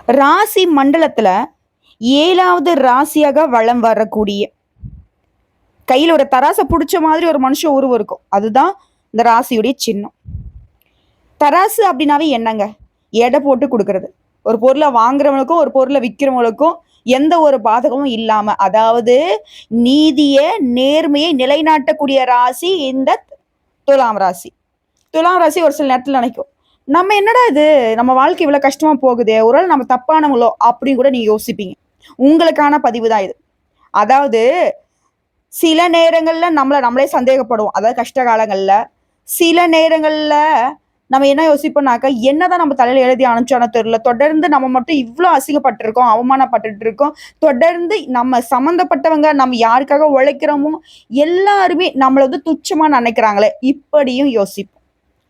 ராசி மண்டலத்துல 7வது ராசியாக வலம் வரக்கூடிய கையில ஒரு தராசை புடிச்ச மாதிரி ஒரு மனுஷன் உருவம் இருக்கும். அதுதான் இந்த ராசியுடைய சின்னம். தராசு அப்படின்னாவே என்னங்க? எடை போட்டு கொடுக்கறது. ஒரு பொருளை வாங்குறவனுக்கும் ஒரு பொருளை விற்கிறவங்களுக்கும் எந்த ஒரு பாதகமும் இல்லாம, அதாவது நீதிய நேர்மையை நிலைநாட்டக்கூடிய ராசி இந்த துலாம் ராசி. துலாம் ராசி ஒரு சில நேரத்தில் நினைக்கும், நம்ம என்னடா இது, நம்ம வாழ்க்கை இவ்வளவு கஷ்டமா போகுதே, ஒரு வேளை நம்ம தப்பானவங்களோ அப்படின்னு கூட நீங்க யோசிப்பீங்க. உங்களுக்கான பதிவு தான் இது. அதாவது சில நேரங்கள்ல நம்மளே சந்தேகப்படுவோம். அதாவது கஷ்ட காலங்கள்ல சில நேரங்கள்ல நம்ம என்ன யோசிப்போம்னாக்கா, என்னதான் நம்ம தலையில எழுதி அனுப்பிச்சோன்னு தெரியல, தொடர்ந்து நம்ம மட்டும் இவ்வளோ அசிங்கப்பட்டிருக்கோம், அவமானப்பட்டு இருக்கோம். தொடர்ந்து நம்ம சம்மந்தப்பட்டவங்க, நம்ம யாருக்காக உழைக்கிறோமோ எல்லாருமே நம்மளை வந்து துச்சமா நினைக்கிறாங்களே, இப்படியும் யோசிப்போம்.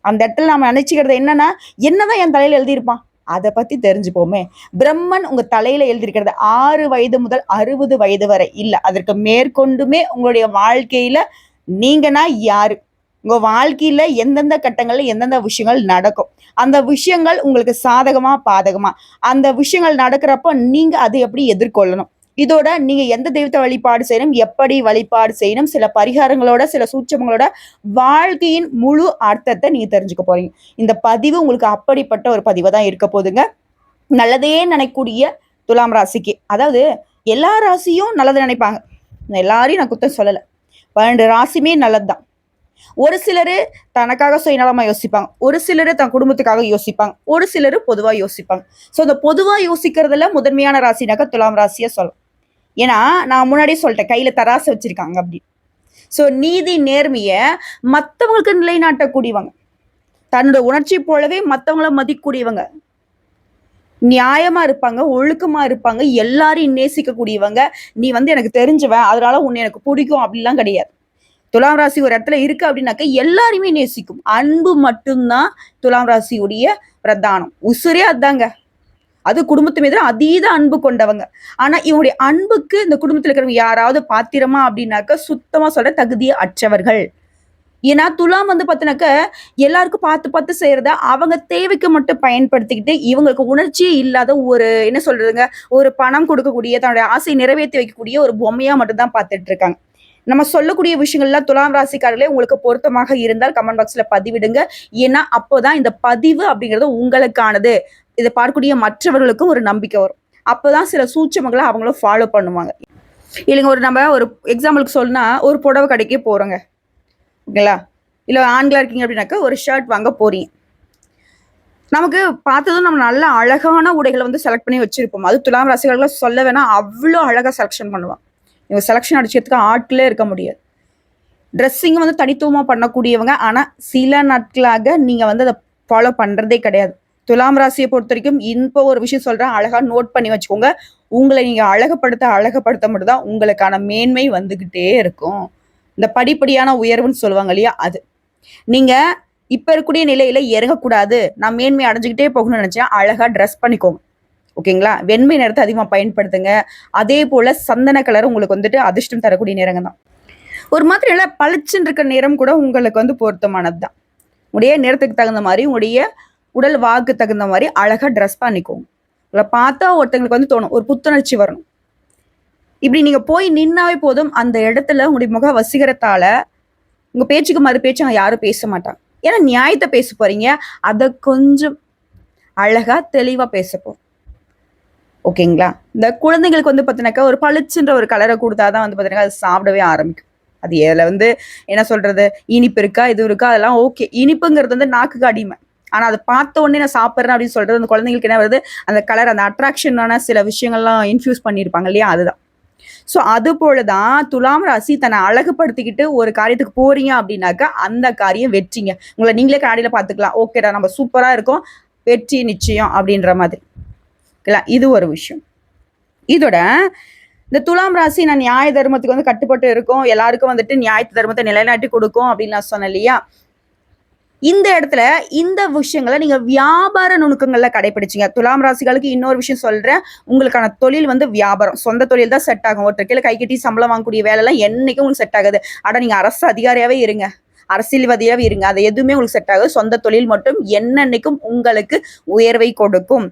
அந்த இடத்துல நம்ம நினைச்சுக்கிறது என்னன்னா, என்னதான் என் தலையில எழுதியிருப்பான், அதை பத்தி தெரிஞ்சுப்போமே. பிரம்மன் உங்க தலையில எழுதியிருக்கிறது 6 வயது முதல் 60 வயது வரை இல்ல, அதற்கு மேற்கொண்டுமே உங்களுடைய வாழ்க்கையில நீங்கன்னா யாரு, உங்க வாழ்க்கையில எந்தெந்த கட்டங்கள்ல எந்தெந்த விஷயங்கள் நடக்கும், அந்த விஷயங்கள் உங்களுக்கு சாதகமா பாதகமா, அந்த விஷயங்கள் நடக்கிறப்ப நீங்க அதை எப்படி எதிர்கொள்ளணும், இதோட நீங்க எந்த தெய்வத்தை வழிபாடு செய்யணும், எப்படி வழிபாடு செய்யணும், சில பரிகாரங்களோட சில சூட்சமங்களோட வாழ்க்கையின் முழு அர்த்தத்தை நீங்க தெரிஞ்சுக்க போறீங்க. இந்த பதிவு உங்களுக்கு அப்படிப்பட்ட ஒரு பதிவை தான் இருக்க போதுங்க. நல்லதே நினைக்கக்கூடிய துலாம் ராசிக்கு, அதாவது எல்லா ராசியும் நல்லது நினைப்பாங்க, எல்லாரையும் நான் குத்தம் சொல்லலை, 12 ராசியுமே நல்லதுதான். ஒரு சிலரு தனக்காக சுயநலமா யோசிப்பாங்க, ஒரு சிலரு தன் குடும்பத்துக்காக யோசிப்பாங்க, ஒரு சிலரு பொதுவா யோசிப்பாங்க. ஸோ இந்த பொதுவா யோசிக்கிறதுல முதன்மையான ராசினாக்கா துலாம் ராசியா சொல்லலாம். ஏன்னா நான் முன்னாடியே சொல்லிட்டேன், கையில தராசு வச்சிருக்காங்க அப்படி. ஸோ நீதி நேர்மைய மற்றவங்களுக்கு நிலைநாட்டக்கூடியவங்க, தன்னோட உணர்ச்சி போலவே மற்றவங்கள மதிக்கக்கூடியவங்க, நியாயமா இருப்பாங்க, ஒழுக்கமா இருப்பாங்க, எல்லாரையும் நேசிக்கக்கூடியவங்க. நீ வந்து எனக்கு தெரிஞ்சவன், அதனால உன்னை எனக்கு பிடிக்கும் அப்படிலாம் கிடையாது. துலாம் ராசி ஒரு இடத்துல இருக்கு அப்படின்னாக்க எல்லாருமே நேசிக்கும். அன்பு மட்டும்தான் துலாம் ராசியுடைய பிரதானம், உசுரே அதாங்க. அது குடும்பத்து மீது அதீத அன்பு கொண்டவங்க. ஆனா இவங்களுடைய அன்புக்கு இந்த குடும்பத்துல இருக்கிறவங்க யாராவது பாத்திரமா அப்படின்னாக்க சுத்தமா சொல்ற தகுதிய அற்றவர்கள். ஏன்னா துலாம் வந்து பாத்தினாக்க எல்லாருக்கும் பார்த்து பார்த்து செய்யறத அவங்க தேவைக்கு மட்டும் பயன்படுத்திக்கிட்டு, இவங்களுக்கு உணர்ச்சியே இல்லாத ஒரு என்ன சொல்றதுங்க, ஒரு பணம் கொடுக்கக்கூடிய, தன்னுடைய ஆசையை நிறைவேற்றி வைக்கக்கூடிய ஒரு பொம்மையா மட்டும் தான் பார்த்துட்டு இருக்காங்க. நம்ம சொல்லக்கூடிய விஷயங்கள்லாம் துலாம் ராசிக்காரர்களே உங்களுக்கு பொருத்தமாக இருந்தால் கமெண்ட் பாக்ஸ்ல பதிவிடுங்க. ஏன்னா அப்போதான் இந்த பதிவு அப்படிங்கிறது உங்களுக்கானது, இதை பார்க்கக்கூடிய மற்றவர்களுக்கும் ஒரு நம்பிக்கை வரும். அப்போதான் சில சூட்சமங்களை அவங்களும் ஃபாலோ பண்ணுவாங்க. இல்லைங்க, நம்ம ஒரு எக்ஸாம்பிளுக்கு சொல்லணும்னா, ஒரு புடவை கடைக்கே போறோங்க, ஓகேங்களா, இல்லை ஆண்களா இருக்கீங்க அப்படின்னாக்கா ஒரு ஷர்ட் வாங்க போறீங்க. நமக்கு பார்த்ததும் நம்ம நல்ல அழகான உடைகளை வந்து செலக்ட் பண்ணி வச்சிருப்போம். அது துலாம் ராசிகளை சொல்ல வேணா, அவ்வளோ அழகா செலக்ஷன் பண்ணுவாங்க. இவங்க செலக்ஷன் அடிச்சதுக்கு ஆட்களே இருக்க முடியாது. ட்ரெஸ்ஸிங் வந்து தனித்துவமாக பண்ணக்கூடியவங்க. ஆனால் சில நாட்களாக நீங்கள் வந்து அதை ஃபாலோ பண்ணுறதே கிடையாது. துலாம் ராசியை பொறுத்த வரைக்கும் இப்போ ஒரு விஷயம் சொல்கிறேன், அழகாக நோட் பண்ணி வச்சுக்கோங்க. உங்களை நீங்கள் அழகுபடுத்த மட்டும்தான் உங்களுக்கான மேன்மை வந்துக்கிட்டே இருக்கும். இந்த படிப்படியான உயர்வுன்னு சொல்லுவாங்க இல்லையா, அது. நீங்கள் இப்போ இருக்கக்கூடிய நிலையில் இறங்கக்கூடாது, நான் மேன்மை அடைஞ்சிக்கிட்டே போகணும்னு நினச்சேன், அழகாக ட்ரெஸ் பண்ணிக்கோங்க, ஓகேங்களா. வெண்மை நிறத்தை அதிகமாக பயன்படுத்துங்க. அதே போல் சந்தன கலர் உங்களுக்கு வந்துட்டு அதிர்ஷ்டம் தரக்கூடிய நிறங்க தான். ஒரு மாதிரி எல்லாம் பளிச்சுன்னு இருக்கிற நிறம் கூட உங்களுக்கு வந்து பொருத்தமானது தான். உடைய நிறத்துக்கு தகுந்த மாதிரி, உங்களுடைய உடல் வாக்கு தகுந்த மாதிரி அழகாக ட்ரெஸ் பண்ணிக்கோங்க. உங்களை பார்த்தா ஒருத்தங்களுக்கு வந்து தோணும், ஒரு புத்துணர்ச்சி வரணும். இப்படி நீங்கள் போய் நின்னாவே போதும், அந்த இடத்துல உங்களுடைய முக வசீகரத்தால் உங்கள் பேச்சுக்கு மறு பேச்சு அங்கே யாரும் பேச மாட்டாங்க. ஏன்னா நியாயத்தை பேச போகிறீங்க, அதை கொஞ்சம் அழகாக தெளிவாக பேசப்போம், ஓகேங்களா. இந்த குழந்தைங்களுக்கு வந்து பார்த்தீங்கன்னாக்கா ஒரு பளிச்சுன்ற ஒரு கலரை கொடுத்தாதான் வந்து பார்த்தீங்கன்னா அது சாப்பிடவே ஆரம்பிக்கும். அது இதில் வந்து என்ன சொல்றது, இனிப்பு இருக்கா இது இருக்கா அதெல்லாம் ஓகே. இனிப்புங்கிறது வந்து நாக்குக்கு அடிமை. ஆனால் அதை பார்த்த உடனே நான் சாப்பிட்றேன் அப்படின்னு சொல்றது அந்த குழந்தைங்களுக்கு என்ன வருது, அந்த கலர், அந்த அட்ராக்ஷனான சில விஷயங்கள்லாம் இன்ஃபியூஸ் பண்ணியிருப்பாங்க இல்லையா, அதுதான். ஸோ அது போலதான் துலாம் ராசி தன்னை அழகுபடுத்திக்கிட்டு ஒரு காரியத்துக்கு போறீங்க அப்படின்னாக்கா அந்த காரியம் வெற்றிங்க. உங்களை நீங்களே கண்ணாடியில பார்த்துக்கலாம், ஓகேடா நம்ம சூப்பரா இருக்கோம், வெற்றி நிச்சயம் அப்படின்ற மாதிரி. இது ஒரு விஷயம். இதோட இந்த துலாம் ராசி நான் நியாய தர்மத்துக்கு வந்து கட்டுப்பட்டு இருக்கும், எல்லாருக்கும் வந்துட்டு நியாய தர்மத்தை நிலைநாட்டி கொடுக்கும் அப்படின்னு நான் சொன்னேன் இல்லையா. இந்த இடத்துல இந்த விஷயங்களை நீங்க வியாபார நுணுக்கங்கள்ல கடைபிடிச்சிங்க. துலாம் ராசிகளுக்கு இன்னொரு விஷயம் சொல்றேன், உங்களுக்கான தொழில் வந்து வியாபாரம், சொந்த தொழில் தான் செட் ஆகும். ஒருத்தர் கீழே கை கட்டி சம்பளம் வாங்கக்கூடிய வேலைலாம் என்னைக்கும் உங்களுக்கு செட் ஆகாது. ஆனா நீங்க அரசு அதிகாரியாவே இருங்க, அரசியல்வாதியாவே இருங்க, அது எதுவுமே உங்களுக்கு செட் ஆகாது. சொந்த தொழில் மட்டும் என்னன்னைக்கும் உங்களுக்கு உயர்வை கொடுக்கும்.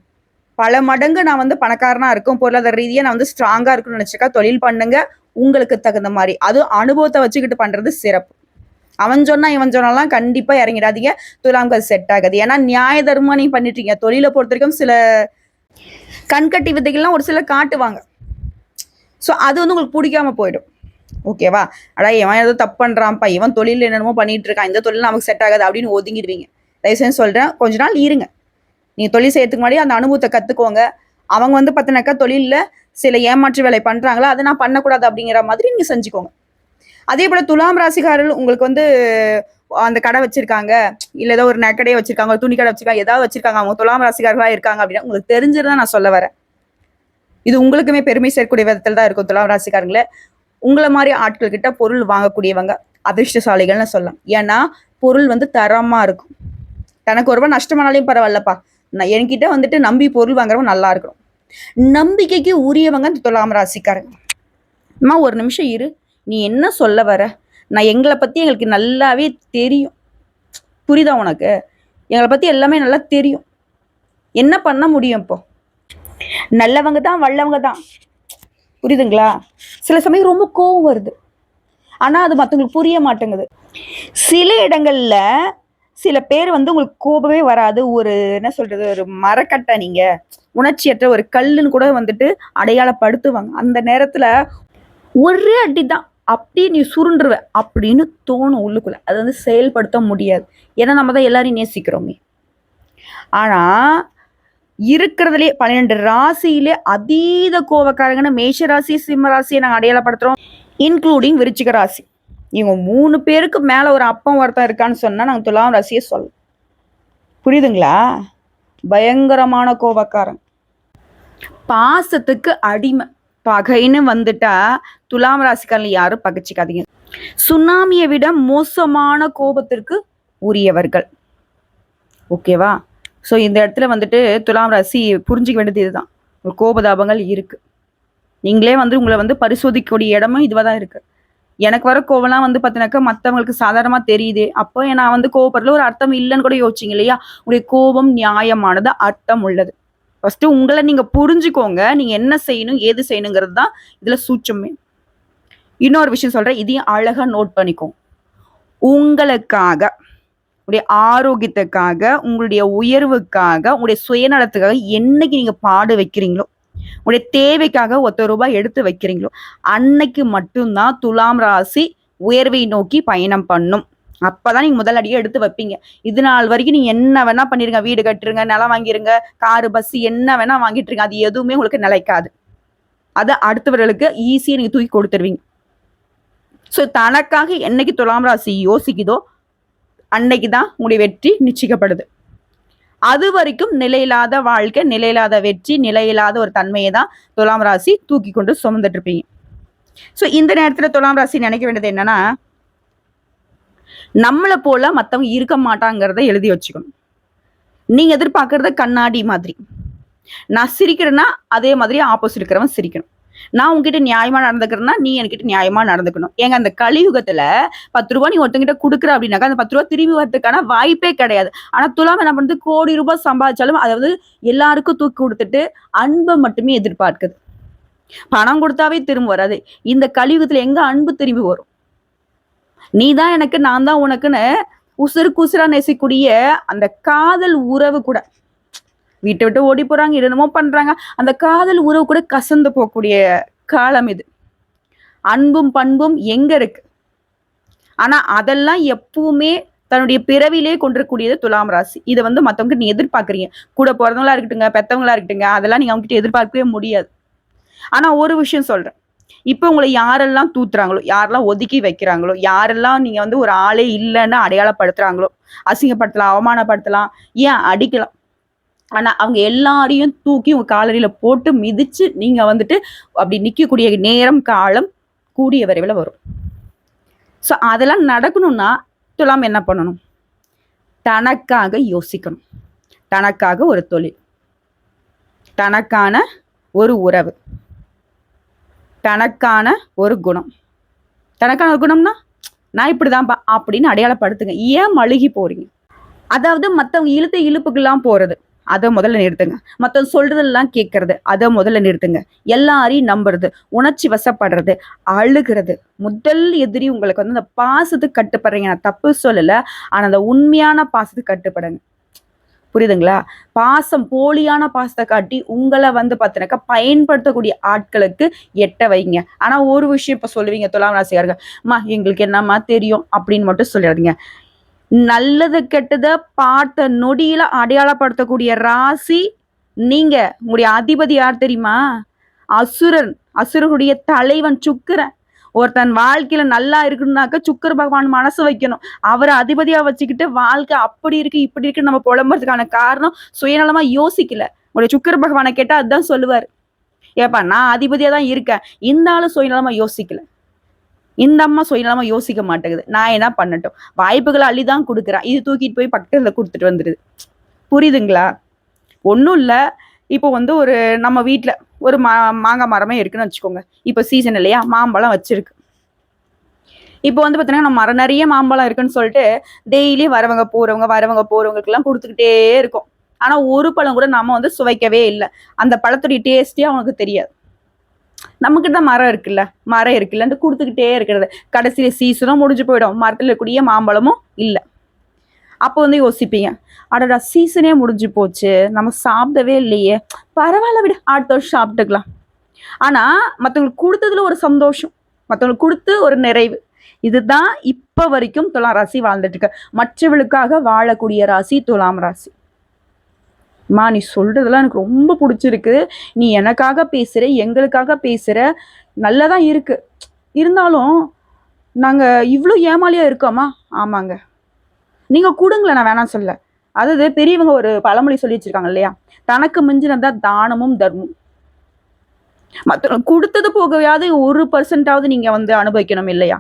பல மடங்கு நான் வந்து பணக்காரனா இருக்கும், பொருளாதார ரீதியா நான் வந்து ஸ்ட்ராங்கா இருக்குன்னு நினைச்சிருக்கா, தொழில் பண்ணுங்க. உங்களுக்கு தகுந்த மாதிரி அது அனுபவத்தை வச்சுக்கிட்டு பண்றது சிறப்பு. அவன் சொன்னா இவன் சொன்னாலாம் கண்டிப்பா இறங்கிடாதீங்க. துலாம்க்கு அது செட் ஆகாது. ஏன்னா நியாய தர்மம் நீங்க பண்ணிட்டீங்க. தொழிலை பொறுத்த வரைக்கும் சில கண்கட்டி விதைகள்லாம் ஒரு சிலர் காட்டுவாங்க. ஸோ அது வந்து உங்களுக்கு பிடிக்காம போயிடும். ஓகேவா? அடா இவன் ஏதோ தப்பு பண்றான்ப்பா, இவன் தொழில் என்னென்னமோ பண்ணிட்டு இருக்கான், இந்த தொழில் நமக்கு செட் ஆகாது அப்படின்னு ஒதுங்கிடுவீங்க. தயவுசெய்து சொல்றேன், கொஞ்ச நாள் இருங்க. நீங்க தொழில் செய்யறதுக்கு முன்னாடி அந்த அனுபவத்தை கத்துக்கோங்க. அவங்க வந்து பார்த்தீங்கன்னாக்கா தொழிலில் சில ஏமாற்று வேலை பண்றாங்களா, அதை நான் பண்ணக்கூடாது அப்படிங்கிற மாதிரி நீங்க செஞ்சுக்கோங்க. அதே போல துலாம் ராசிக்காரர்கள் உங்களுக்கு வந்து அந்த கடை வச்சிருக்காங்க, இல்ல ஏதோ ஒரு நெக்கடையே வச்சிருக்காங்க, துணி கடை வச்சிருக்காங்க, ஏதாவது வச்சிருக்காங்க, அவங்க துலாம் ராசிக்காரர்களா இருக்காங்க அப்படின்னா உங்களுக்கு தெரிஞ்சிருந்தா நான் சொல்ல வரேன். இது உங்களுக்குமே பெருமை சேர்க்கக்கூடிய விதத்தில் தான் இருக்கும். துலாம் ராசிக்காரங்களே, உங்களை மாதிரி ஆட்கள் கிட்ட பொருள் வாங்கக்கூடியவங்க அதிர்ஷ்டசாலிகள்னு சொல்லலாம். ஏன்னா பொருள் வந்து தரமா இருக்கும். தனக்கு ஒரு ரூபாய் நஷ்டமானாலையும் பரவாயில்லப்பா, நான் என்கிட்ட வந்துட்டு நம்பி பொருள் வாங்குறவங்க நல்லா இருக்கணும். நம்பிக்கைக்கு உரியவங்க இந்த துலாம் ராசிக்காரங்க. அம்மா ஒரு நிமிஷம் இரு, நீ என்ன சொல்ல வர? நான் எங்களை பத்தி எங்களுக்கு நல்லாவே தெரியும். புரியுதா உனக்கு? எங்களை பத்தி எல்லாமே நல்லா தெரியும். என்ன பண்ண முடியும் இப்போ? நல்லவங்க தான், வல்லவங்க தான். புரியுதுங்களா? சில சமயம் ரொம்ப கோவம் வருது, ஆனா அது மற்றவங்களுக்கு புரிய மாட்டேங்குது. சில இடங்கள்ல சில பேர் வந்து உங்களுக்கு கோபமே வராது. ஒரு என்ன சொல்றது, ஒரு மரக்கட்டை, நீங்க உணர்ச்சியற்ற ஒரு கல்லுன்னு கூட வந்துட்டு அடையாளப்படுத்துவாங்க. அந்த நேரத்துல ஒரே அடிதான், அப்படியே நீ சுருண்டுருவ அப்படின்னு தோணும் உள்ளுக்குள்ள. அது வந்து செயல்படுத்த முடியாது. ஏன்னா நம்ம தான் எல்லாரையும் நேசிக்கிறோமே. ஆனா இருக்கிறதுலே 12 ராசியிலே அதீத கோபக்காரங்கன்னு மேஷ ராசி, சிம்ம ராசியை நாங்கள் அடையாளப்படுத்துறோம், இன்க்ளூடிங் விருச்சிக ராசி. இவங்க 3 பேருக்கு மேல ஒரு அப்பம் ஒருத்தன் இருக்கான்னு சொன்னா நாங்கள் துலாம் ராசியை சொல்லலாம். புரியுதுங்களா? பயங்கரமான கோபக்காரன், பாசத்துக்கு அடிமை. பகைன்னு வந்துட்டா துலாம் ராசிக்காரன் யாரும் பகைச்சிக்காதீங்க. சுனாமியை விட மோசமான கோபத்திற்கு உரியவர்கள். ஓகேவா? ஸோ இந்த இடத்துல வந்துட்டு துலாம் ராசி புரிஞ்சிக்க வேண்டியது இதுதான். ஒரு கோபதாபங்கள் இருக்கு. நீங்களே வந்து உங்களை வந்து பரிசோதிக்கக்கூடிய இடமும் இதுவாக தான் இருக்கு. எனக்கு வர கோவம்லாம் வந்து பார்த்தீங்கன்னாக்கா மற்றவங்களுக்கு சாதாரணமாக தெரியுது, அப்போ நான் வந்து கோவப்படுறதுல ஒரு அர்த்தம் இல்லைன்னு கூட யோசிச்சிங்க இல்லையா? உங்களுடைய கோபம் நியாயமானது, அர்த்தம் உள்ளது. ஃபர்ஸ்ட் உங்களை நீங்க புரிஞ்சுக்கோங்க. நீங்க என்ன செய்யணும், ஏது செய்யணுங்கிறது தான் இதுல சூட்சமே. இன்னொரு விஷயம் சொல்றேன், இதையும் அழகா நோட் பண்ணிக்கோங்க. உங்களுக்காக, உங்களுடைய ஆரோக்கியத்துக்காக, உங்களுடைய உயர்வுக்காக, உங்களுடைய சுயநலத்துக்காக என்னைக்கு நீங்க பாடு வைக்கிறீங்களோ, உங்களுடைய தேவைக்காக ₹1 எடுத்து வைக்கிறீங்களோ, அன்னைக்கு மட்டும்தான் துலாம் ராசி உயர்வை நோக்கி பயணம் பண்ணும். அப்பதான் நீங்க முதல் அடியை எடுத்து வைப்பீங்க. இது நாள் வரைக்கும் நீங்க என்ன வேணா பண்ணிருங்க, வீடு கட்டுருங்க, நிலம் வாங்கிருங்க, காரு பஸ் என்ன வேணா வாங்கிட்டு இருங்க, அது எதுவுமே உங்களுக்கு நிலைக்காது. அதை அடுத்தவர்களுக்கு ஈஸியா நீங்க தூக்கி கொடுத்துருவீங்க. ஸோ தனக்காக என்னைக்கு துலாம் ராசி யோசிக்குதோ அன்னைக்குதான் உங்களுடைய வெற்றி நிச்சயிக்கப்படுது. அது வரைக்கும் நிலையில்லாத வாழ்க்கை, நிலையில்லாத வெற்றி, நிலையில்லாத ஒரு தன்மையை தான் துலாம் ராசி தூக்கி கொண்டு சுமந்துட்டு இருப்பீங்க. ஸோ இந்த நேரத்துல துலாம் ராசி நினைக்க வேண்டியது என்னன்னா, நம்மளை போல மற்றவங்க இருக்க மாட்டாங்கிறத எழுதி வச்சுக்கணும். நீங்க எதிர்பார்க்கறத கண்ணாடி மாதிரி. நான் சிரிக்கிறேன்னா அதே மாதிரி ஆப்போசிட் இருக்கிறவன் சிரிக்கணும். நான் உங்ககிட்ட நியாயமா நடந்துக்கிறேன்னா நீ என்கிட்ட நியாயமா நடந்துக்கணும். ஏங்க அந்த கலியுகத்துல ₹10 நீ ஒருத்தங்கிட்ட கொடுக்குற அப்படின்னாக்கா அந்த ₹10 திரும்பி வரதுக்கான வாய்ப்பே கிடையாது. ஆனா துலாம் என்ன பண்ணுது, கோடி ரூபாய் சம்பாதிச்சாலும் அதாவது எல்லாருக்கும் தூக்கி கொடுத்துட்டு அன்பை மட்டுமே எதிர்பார்க்குது. பணம் கொடுத்தாவே திரும்ப வராது. இந்த கலியுகத்துல எங்க அன்பு திரும்பி வரும்? நீ தான் எனக்கு, நான் தான் உனக்குன்னு உசுருக்கு உசுரா நேசிக்கூடிய அந்த காதல் உறவு கூட வீட்டை விட்டு ஓடி போறாங்க, என்னமோ பண்றாங்க, அந்த காதல் உறவு கூட கசந்து போகக்கூடிய காலம் இது. அன்பும் பண்பும் எங்க இருக்கு? ஆனா அதெல்லாம் எப்பவுமே தன்னுடைய பிறவிலே கொண்டிருக்கூடியது துலாம் ராசி. இதை வந்து மத்தவங்க நீ எதிர்பார்க்குறீங்க, கூட பிறந்தவங்களா இருக்கட்டுங்க, பெத்தவங்களா இருக்கட்டுங்க, அதெல்லாம் நீங்க அவங்க கிட்ட எதிர்பார்க்கவே முடியாது. ஆனா ஒரு விஷயம் சொல்றேன், இப்போ உங்களை யாரெல்லாம் தூத்துறாங்களோ, யாரெல்லாம் ஒதுக்கி வைக்கிறாங்களோ, யாரெல்லாம் நீங்க வந்து ஒரு ஆளே இல்லைன்னு அடையாளப்படுத்துறாங்களோ, அசிங்கப்படுத்தலாம், அவமானப்படுத்தலாம், ஏன் அடிக்கலாம், ஆனா அவங்க எல்லாரையும் தூக்கி உங்க காலடியில போட்டு மிதிச்சு நீங்க வந்துட்டு அப்படி நிக்கக்கூடிய நேரம் காலம் கூடிய விரைவில் வரும். ஸோ அதெல்லாம் நடக்கணும்னா துலாம் என்ன பண்ணணும்? தனக்காக யோசிக்கணும். தனக்காக ஒரு தொழில், தனக்கான ஒரு உறவு, தனக்கான ஒரு குணம். தனக்கான ஒரு குணம்னா நான் இப்படிதான்ப்பா அப்படின்னு அடையாளப்படுத்துங்க. ஏன் மழுகி போறீங்க? அதாவது மற்றவங்க இழுத்த இழுப்புக்கெல்லாம் போறது, அதை முதல்ல நிறுத்துங்க. மற்றவங்க சொல்றதெல்லாம் கேட்கறது அதை முதல்ல நிறுத்துங்க. எல்லாரையும் நம்புறது, உணர்ச்சி வசப்படுறது, அழுகிறது. முதல் எதிரி உங்களுக்கு வந்து அந்த பாசத்துக்கு கட்டுப்படுறீங்க. நான் தப்பு சொல்லலை, ஆனால் அந்த உண்மையான பாசத்துக்கு கட்டுப்படுங்க. புரியுதுங்களா? பாசம் போலியான பாசத்தை காட்டி உங்களை வந்து பார்த்தீங்கன்னாக்கா பயன்படுத்தக்கூடிய ஆட்களுக்கு எட்ட வைங்க. ஆனால் ஒரு விஷயம் இப்போ சொல்லுவீங்க துலாம் ராசிக்காரர்கள், அம்மா எங்களுக்கு என்னம்மா தெரியும் அப்படின்னு மட்டும் சொல்லிடுறீங்க. நல்லது கெட்டத பார்த்த நொடியில அடையாளப்படுத்தக்கூடிய ராசி நீங்க. உங்களுடைய அதிபதி யார் தெரியுமா? அசுரன். அசுரனுடைய தலைவன் சுக்கிரன். ஒருத்தன் வாழ்க்கையில நல்லா இருக்குன்னாக்க சுக்கிர பகவான் மனசு வைக்கணும். அவரை அதிபதியா வச்சுக்கிட்டு வாழ்க்கை அப்படி இருக்கு இப்படி இருக்குன்னு நம்ம புலம்புறதுக்கான காரணம் சுயநலமா யோசிக்கல. உங்களுடைய சுக்கிர பகவானை கேட்டா அதுதான் சொல்லுவார். ஏப்பா நான் அதிபதியா தான் இருக்கேன், இந்த ஆளும் சுயநலமா யோசிக்கல, இந்த அம்மா சுயநலமா யோசிக்க மாட்டேங்குது, நான் என்ன பண்ணட்டும், வாய்ப்புகளை அள்ளிதான் கொடுக்குறேன், இது தூக்கிட்டு போய் பக்கத்துல கொடுத்துட்டு வந்துடுது. புரியுதுங்களா? ஒன்றும் இல்லை. இப்போ வந்து ஒரு நம்ம வீட்டில் ஒரு மாங்காய் மரமே இருக்குன்னு வச்சுக்கோங்க. இப்போ சீசன் இல்லையா, மாம்பழம் வச்சிருக்கு. இப்போ வந்து பார்த்தீங்கன்னா நம்ம மரம் நிறைய மாம்பழம் இருக்குன்னு சொல்லிட்டு டெய்லி வரவங்க போறவங்களுக்கெல்லாம் கொடுத்துக்கிட்டே இருக்கும். ஆனால் ஒரு பழம் கூட நம்ம வந்து சுவைக்கவே இல்லை. அந்த பழத்துடைய டேஸ்டே அவனுக்கு தெரியாது. நமக்கு தான் மரம் இருக்குல்லன்ட்டு கொடுத்துக்கிட்டே இருக்கிறது. கடைசியில் சீசனும் முடிஞ்சு போயிடும், மரத்தில் இருக்கக்கூடிய மாம்பழமும் இல்லை. அப்போ வந்து யோசிப்பீங்க, அடடா சீசனே முடிஞ்சு போச்சு, நம்ம சாப்பிடவே இல்லையே, பரவாயில்ல விட அடுத்த வருஷம் சாப்பிட்டுக்கலாம். ஆனால் மற்றவங்களுக்கு கொடுத்ததுல ஒரு சந்தோஷம், மற்றவங்களுக்கு கொடுத்து ஒரு நிறைவு. இதுதான் இப்போ வரைக்கும் துலாம் ராசி வாழ்ந்துட்டு இருக்கு. மற்றவர்களுக்காக வாழக்கூடிய ராசி துலாம் ராசி. மா நீ சொல்றதெல்லாம் எனக்கு ரொம்ப பிடிச்சிருக்கு, நீ எனக்காக பேசுற, எங்களுக்காக பேசுற, நல்லதான் இருக்கு, இருந்தாலும் நாங்க இவ்வளோ ஏமாலியா இருக்கோமா? ஆமாங்க, நீங்க கொடுங்களேன், நான் வேணாம் சொல்ல. அதாவது பெரியவங்க ஒரு பழமொழி சொல்லி வச்சிருக்காங்க இல்லையா, தனக்கு மிஞ்சினதா தானமும் தர்மம். மற்ற கொடுத்தது போகவையாவது 1% நீங்க வந்து அனுபவிக்கணும் இல்லையா?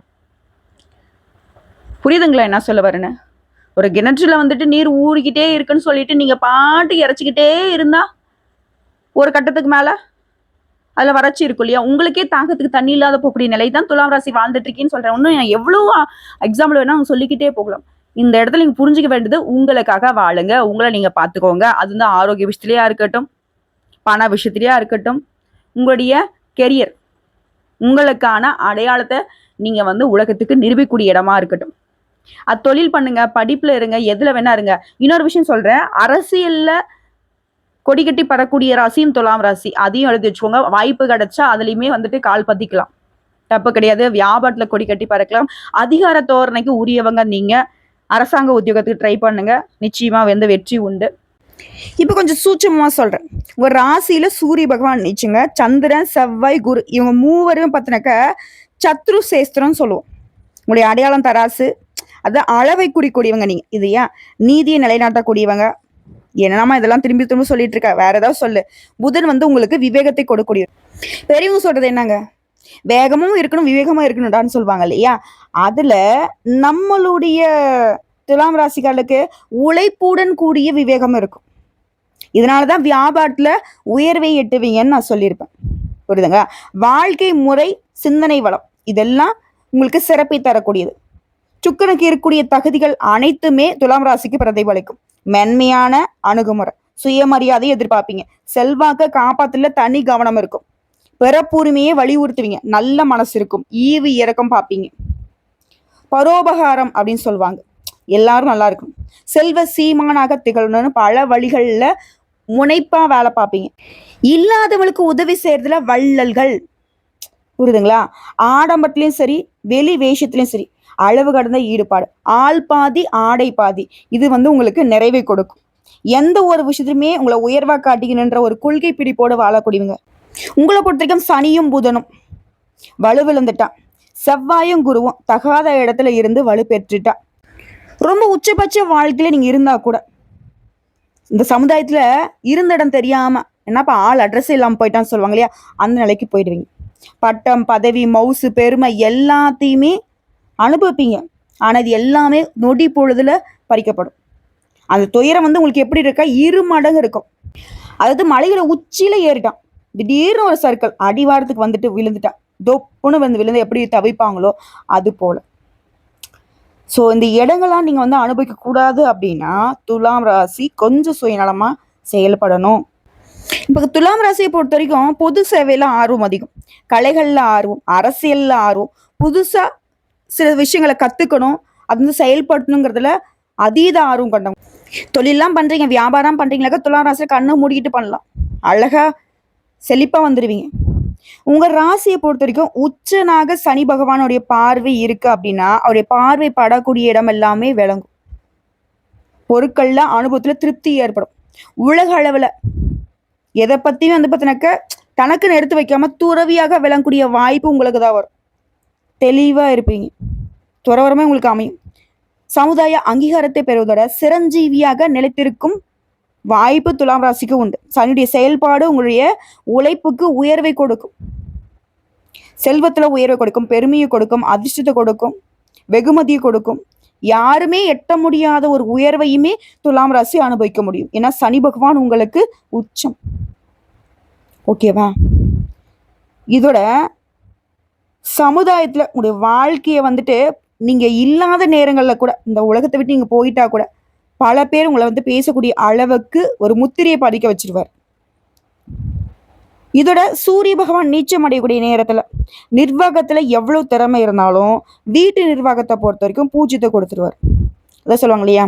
புரியுதுங்களா என்ன சொல்ல வரேன்னு? ஒரு கிணற்றுல வந்துட்டு நீர் ஊறிக்கிட்டே இருக்குன்னு சொல்லிட்டு நீங்க பாட்டு இறைச்சிக்கிட்டே இருந்தா ஒரு கட்டத்துக்கு மேல அதுல வறட்சி இருக்கும் இல்லையா? உங்களுக்கே தாக்கத்துக்கு தண்ணி இல்லாத போகக்கூடிய நிலை தான் துலாம் ராசி வாழ்ந்துட்டு இருக்கேன்னு சொல்றேன். இன்னும் எவ்வளவு எக்ஸாம்பிள் வேணா அவங்க சொல்லிக்கிட்டே போகலாம். இந்த இடத்துல நீங்க புரிஞ்சுக்க வேண்டியது, உங்களுக்காக வாழுங்க, உங்களை நீங்க பாத்துக்கோங்க. அதுதான் ஆரோக்கிய விஷயத்திலேயா இருக்கட்டும், பண விஷயத்திலேயா இருக்கட்டும், உங்களுடைய கெரியர், உங்களுக்கான அடையாளத்தை நீங்க வந்து உலகத்துக்கு நிரூபிக்கூடிய இடமா இருக்கட்டும். அது தொழில் பண்ணுங்க, படிப்புல இருங்க, எதுல வேணா இருங்க. இன்னொரு விஷயம் சொல்றேன், அரசியல்ல கொடி கட்டி பறக்கூடிய ராசியும் துலாம் ராசி. அதையும் எழுதி வச்சுக்கோங்க. வாய்ப்பு கிடைச்சா அதுலயுமே வந்துட்டு கால் பதிக்கலாம், தப்பு கிடையாது. வியாபாரத்துல கொடி கட்டி பறக்கலாம். அதிகார தோரணைக்கு உரியவங்க நீங்க. அரசாங்க உத்தியோகத்துக்கு ட்ரை பண்ணுங்க, நிச்சயமா வந்து வெற்றி உண்டு. இப்போ கொஞ்சம் சூட்சமா சொல்றேன். உங்க ராசியில சூரிய பகவான் நீச்சுங்க, சந்திரன், செவ்வாய், குரு, இவங்க மூவரும் பார்த்தினாக்க சத்ரு சேஸ்திரம் சொல்லுவோம். உங்களுடைய அடையாளம் தராசு, அது அளவை குறிக்கூடியவங்க நீங்க. இது ஏன் நீதியை நிலைநாட்டக்கூடியவங்க. என்னமா இதெல்லாம் திரும்பி திரும்ப சொல்லிட்டு இருக்க, வேற ஏதாவது சொல்லு. புதன் வந்து உங்களுக்கு விவேகத்தை கொடுக்கக்கூடிய. பெரியவங்க சொல்றது என்னங்க, வேகமும் இருக்கணும் விவேகமும் இருக்கணும்டான்னு சொல்லுவாங்க இல்லையா? அதுல நம்மளுடைய துலாம் ராசிகளுக்கு உழைப்புடன் கூடிய விவேகம் இருக்கும். இதனாலதான் வியாபாரத்துல உயர்வை எட்டுவீங்கன்னு நான் சொல்லியிருப்பேன். புரியுதுங்க? வாழ்க்கை முறை, சிந்தனை வளம், இதெல்லாம் உங்களுக்கு சிறப்பை தரக்கூடியது. சுக்கரனுக்கு இருக்கக்கூடிய தகுதிகள் அனைத்துமே துலாம் ராசிக்கு பிரதிபலிக்கும். மென்மையான அணுகுமுறை, சுயமரியாதை எதிர்பார்ப்பீங்க, செல்வாக்க காப்பாத்துல தனி கவனம் இருக்கும், பிறப்புரிமையை வலியுறுத்துவீங்க, நல்ல மனசு இருக்கும், ஈவு இறக்கம் பார்ப்பீங்க, பரோபகாரம் அப்படின்னு சொல்லுவாங்க, எல்லாரும் நல்லா இருக்கும், செல்வ சீமானாக திகழணும்னு பல வழிகள்ல முனைப்பா வேலை பார்ப்பீங்க, இல்லாதவளுக்கு உதவி செய்யறதுல வள்ளல்கள். புரியுதுங்களா? ஆடம்பரத்துலயும் சரி, வெளி வேஷத்துலயும் சரி, அளவு கடந்த ஈடுபாடு, ஆள் பாதி ஆடை பாதி, இது வந்து உங்களுக்கு நிறைவை கொடுக்கும். எந்த ஒரு விஷயத்துலையுமே உங்களை உயர்வா காட்டிக்கணுன்ற ஒரு கொள்கை பிடிப்போடு வாழக்கூடியவங்க. உங்களை பொறுத்த வரைக்கும் சனியும் புதனும் வலுவிழந்துட்டா, செவ்வாயும் குருவும் தகாத இடத்துல இருந்து வலு பெற்றுட்டா, ரொம்ப உச்சபட்ச வாழ்க்கையில நீங்க இருந்தா கூட இந்த சமுதாயத்துல இருந்த இடம் தெரியாம என்னப்பா ஆள் அட்ரஸ் இல்லாம போயிட்டான்னு சொல்லுவாங்க இல்லையா, அந்த நிலைக்கு போயிடுவீங்க. பட்டம், பதவி, மவுசு, பெருமை எல்லாத்தையுமே அனுபவிப்பீங்க. ஆனா இது எல்லாமே நொடி பொழுதுல பறிக்கப்படும். அந்த துயரம் வந்து உங்களுக்கு எப்படி இருக்கா, 2 மடங்கு இருக்கும். அதாவது மலைகளை உச்சியில ஏறிட்டான், திடீர்னு ஒரு சர்க்கிள் அடிவாரத்துக்கு வந்துட்டு விழுந்துட்டான், தொப்புன்னு வந்து விழுந்து எப்படி தவிப்பாங்களோ அது போல. ஸோ இந்த இடங்கள்லாம் நீங்க வந்து அனுபவிக்க கூடாது அப்படின்னா துலாம் ராசி கொஞ்சம் சுயநலமா செயல்படணும். இப்போ துலாம் ராசியை பொறுத்த வரைக்கும் பொது சேவையில ஆர்வம் அதிகம், கலைகள்ல ஆர்வம், அரசியல்ல ஆர்வம், புதுசா சில விஷயங்களை கத்துக்கணும், அது வந்து செயல்படுத்தணுங்கிறதுல அதீத ஆர்வம் கொண்டவங்க. தொழிலெல்லாம் பண்றீங்க, வியாபாரம் பண்றீங்களாக்கா துலாம் ராசியை கண்ணை மூடிக்கிட்டு பண்ணலாம், அழகா செழிப்பா வந்துடுவீங்க. உங்க ராசியை பொறுத்த வரைக்கும் உச்சனாக சனி பகவானுடைய பார்வை இருக்கு அப்படின்னா, அவருடைய பார்வை படக்கூடிய இடம் எல்லாமே விளங்கும். பொருட்கள்ல அனுபவத்துல திருப்தி ஏற்படும். உலக அளவுல எதை பத்தியும் வந்து பார்த்தீங்கன்னாக்க தனக்குன்னு எடுத்து வைக்காம துறவியாக விளங்கக்கூடிய வாய்ப்பு உங்களுக்கு தான் வரும். தெளிவா இருப்பீங்க, துறவரமே உங்களுக்கு அமையும். சமுதாய அங்கீகாரத்தை பெறுவதோட சிரஞ்சீவியாக நிலைத்திருக்கும் வாய்ப்பு துலாம் ராசிக்கு உண்டு. சனியுடைய செயல்பாடு உங்களுடைய உழைப்புக்கு உயர்வை கொடுக்கும், செல்வத்துல உயர்வை கொடுக்கும், பெருமையை கொடுக்கும், அதிர்ஷ்டத்தை கொடுக்கும், வெகுமதியை கொடுக்கும். யாருமே எட்ட முடியாத ஒரு உயர்வையுமே துலாம் ராசி அனுபவிக்க முடியும். ஏன்னா சனி பகவான் உங்களுக்கு உச்சம். ஓகேவா? இதோட சமுதாயத்துல உங்களுடைய வாழ்க்கையை வந்துட்டு நீங்க இல்லாத நேரங்கள்ல கூட, இந்த உலகத்தை விட்டு நீங்க போயிட்டா கூட பல பேர் உங்களை வந்து பேசக்கூடிய அளவுக்கு ஒரு முத்திரையை பதிக்க வச்சிருவார். இதோட சூரிய பகவான் நீச்சம் அடையக்கூடிய நேரத்துல நிர்வாகத்துல எவ்வளவு திறமை இருந்தாலும் வீட்டு நிர்வாகத்தை பொறுத்த வரைக்கும் பூஜ்யத்தை கொடுத்துருவார். அதான் சொல்லுவாங்க இல்லையா,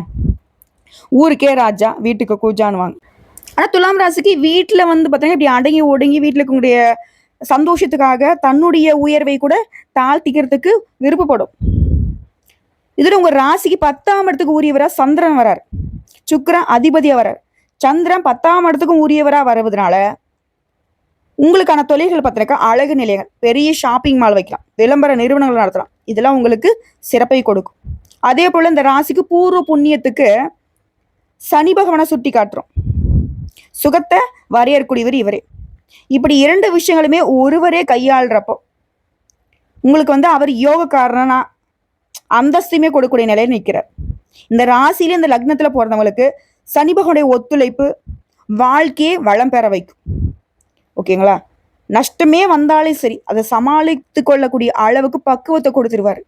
ஊருக்கே ராஜா வீட்டுக்கு கூஜானுவாங்க. ஆனா துலாம் ராசிக்கு வீட்டுல வந்து பார்த்தீங்கன்னா இப்படி அடங்கி ஒடுங்கி வீட்டுல இருக்கக்கூடிய சந்தோஷத்துக்காக தன்னுடைய உயர்வை கூட தாழ்த்திக்கிறதுக்கு விருப்பப்படும். இதுல உங்க ராசிக்கு 10ஆம் இடத்துக்கு உரியவரா சந்திரன் வரார், சுக்கிரன் அதிபதியா வரார். சந்திரன் 10ஆம் இடத்துக்கும் உரியவரா வருவதனால உங்களுக்கான தொழில்கள் பார்த்தீங்கன்னா அழகு நிலையங்கள், பெரிய ஷாப்பிங் மால் வைக்கலாம், விளம்பர நிறுவனங்கள் நடத்தலாம், இதெல்லாம் உங்களுக்கு சிறப்பை கொடுக்கும். அதே போல இந்த ராசிக்கு பூர்வ புண்ணியத்துக்கு சனி பகவானை சுட்டி காட்டுறோம், சுகத்தை வரையறக்கூடியவர் இவரே. இப்படி 2 விஷயங்களுமே ஒருவரே கையாளுறப்போ உங்களுக்கு வந்து அவர் யோகக்காரனா அந்தஸ்துமே கொடுக்கக்கூடிய நிலையில் நிற்கிறார். இந்த ராசியில இந்த லக்னத்துல போறவங்களுக்கு சனி பகவானுடைய ஒத்துழைப்பு வாழ்க்கையே வளம் பெற வைக்கும். ஓகேங்களா? நஷ்டமே வந்தாலும் சரி அதை சமாளித்து கொள்ளக்கூடிய அளவுக்கு பக்குவத்தை கொடுத்துருவாரு.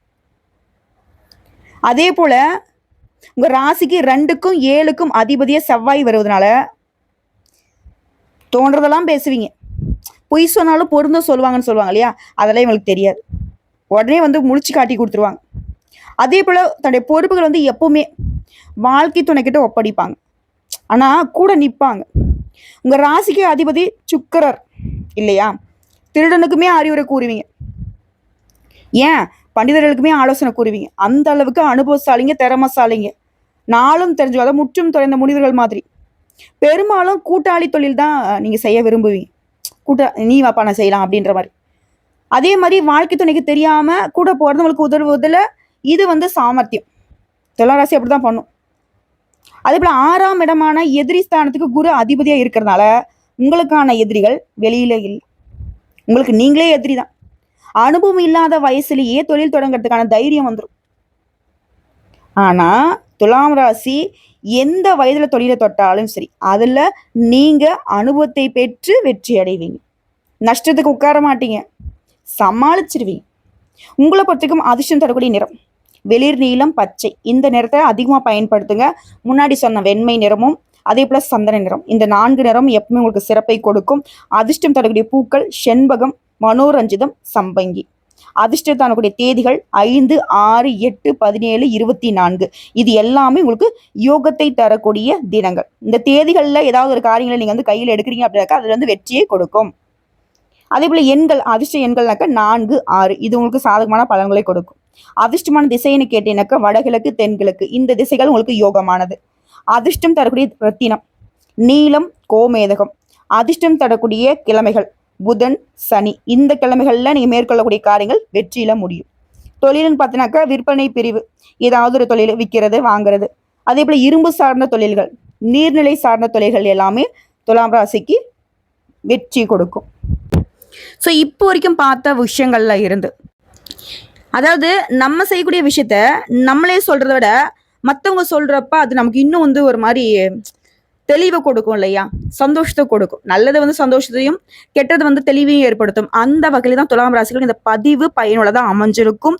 அதே போல உங்க ராசிக்கு 2க்கும் 7க்கும் அதிபதியா செவ்வாய் வருவதனால தோன்றதெல்லாம் பேசுவீங்க, பொய் சொன்னாலும் பொருந்தும் சொல்லுவாங்கன்னு சொல்லுவாங்க இல்லையா, அதெல்லாம் இவங்களுக்கு தெரியாது, உடனே வந்து முழிச்சு காட்டி கொடுத்துருவாங்க. அதே போல தன்னுடைய பொறுப்புகள் வந்து எப்பவுமே வாழ்க்கை துணைக்கிட்ட ஒப்படைப்பாங்க, ஆனா கூட நிற்பாங்க. உங்க ராசிக்கு அதிபதி சுக்கிரர் இல்லையா, திருடனுக்குமே அறிவுரை கூறுவீங்க, ஏன் பண்டிதர்களுக்குமே ஆலோசனை கூறுவீங்க. அந்த அளவுக்கு அனுபவசாலிங்க, திறமசாலிங்க, நாளும் தெரிஞ்சு முற்றும் துறைந்த முனிவர்கள் மாதிரி. பெரும்பாலும் கூட்டாளி தொழில் தான் நீங்க செய்ய விரும்புவீங்க, நீ வாப்பா நான் செய்யலாம் அப்படின்ற மாதிரி. அதே மாதிரி வாழ்க்கை துணைக்கு தெரியாம கூட போறவங்களுக்கு உதவுவதில் இது வந்து சாமர்த்தியம். துளாராசி அப்படிதான் பண்ணும். அதே போல 6ஆம் இடமான எதிரி ஸ்தானத்துக்கு குரு அதிபதியா இருக்கிறதுனால உங்களுக்கான எதிரிகள் வெளியில இல்லை, உங்களுக்கு நீங்களே எதிரி தான். அனுபவம் இல்லாத வயசுலயே தொழில் தொடங்குறதுக்கான தைரியம் வந்துடும். ஆனா துலாம் ராசி எந்த வயதுல தொழிலை தொட்டாலும் சரி அதுல நீங்க அனுபவத்தை பெற்று வெற்றி அடைவீங்க, நஷ்டத்துக்கு உட்கார மாட்டீங்க, சமாளிச்சிருவீங்க. உங்களை பொறுத்தவரைக்கும் அதிர்ஷ்டம் தரக்கூடிய நிறம் வெளிர் நீலம் பச்சை, இந்த நிறத்தை அதிகமாக பயன்படுத்துங்க. முன்னாடி சொன்ன வெண்மை நிறமும் அதே போல சந்தன நிறம், இந்த 4 நிறம் எப்பவுமே உங்களுக்கு சிறப்பை கொடுக்கும். அதிர்ஷ்டம் தரக்கூடிய பூக்கள் செண்பகம், மனோரஞ்சிதம், சம்பங்கி. அதிர்ஷ்டம் தரக்கூடிய தேதிகள் 5, 6, 8, 17, 24. இது எல்லாமே உங்களுக்கு யோகத்தை தரக்கூடிய தினங்கள். இந்த தேதிகள்ல ஏதாவது ஒரு காரியங்களை நீங்க வந்து கையில் எடுக்கிறீங்க அப்படின்னாக்கா அதுல வந்து வெற்றியை கொடுக்கும். அதே போல எண்கள், அதிர்ஷ்ட எண்கள்னாக்கா 4, 6, இது உங்களுக்கு சாதகமான பலன்களை கொடுக்கும். அதிர்ஷ்டமான திசைன்னு கேட்டீங்கன்னாக்கா வடகிழக்கு, தென்கிழக்கு, இந்த திசைகள் உங்களுக்கு யோகமானது. அதிர்ஷ்டம் தரக்கூடிய ரத்தினம் நீலம், கோமேதகம். அதிர்ஷ்டம் தரக்கூடிய கிழமைகள் புதன், சனி, இந்த கிழமைகள்ல நீங்க மேற்கொள்ளக்கூடிய காரியங்கள் வெற்றியில முடியும். தொழில்னு பார்த்தீங்கன்னாக்கா விற்பனை பிரிவு, ஏதாவது ஒரு தொழில் விற்கிறது வாங்குறது. அதே போல இரும்பு சார்ந்த தொழில்கள், நீர்நிலை சார்ந்த தொழில்கள் எல்லாமே துலாம் ராசிக்கு வெற்றி கொடுக்கும். ஸோ இப்போ வரைக்கும் பார்த்த விஷயங்கள்ல இருந்து, அதாவது நம்ம செய்யக்கூடிய விஷயத்த நம்மளே சொல்றத விட மற்றவங்க சொல்றப்ப அது நமக்கு இன்னும் வந்து ஒரு மாதிரி தெளிவை கொடுக்கும் இல்லையா, சந்தோஷத்தை கொடுக்கும். நல்லது வந்து சந்தோஷத்தையும், கெட்டது வந்து தெளிவையும் ஏற்படுத்தும். அந்த வகையில தான் துலாம் ராசிகள் இந்த பதிவு பயனுள்ளதா அமைஞ்சிருக்கும்.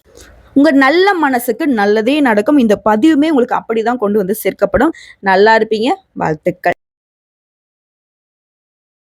உங்க நல்ல மனசுக்கு நல்லதே நடக்கும். இந்த பதிவுமே உங்களுக்கு அப்படிதான் கொண்டு வந்து சேர்க்கப்படும். நல்லா இருப்பீங்க. வாழ்த்துக்கள்.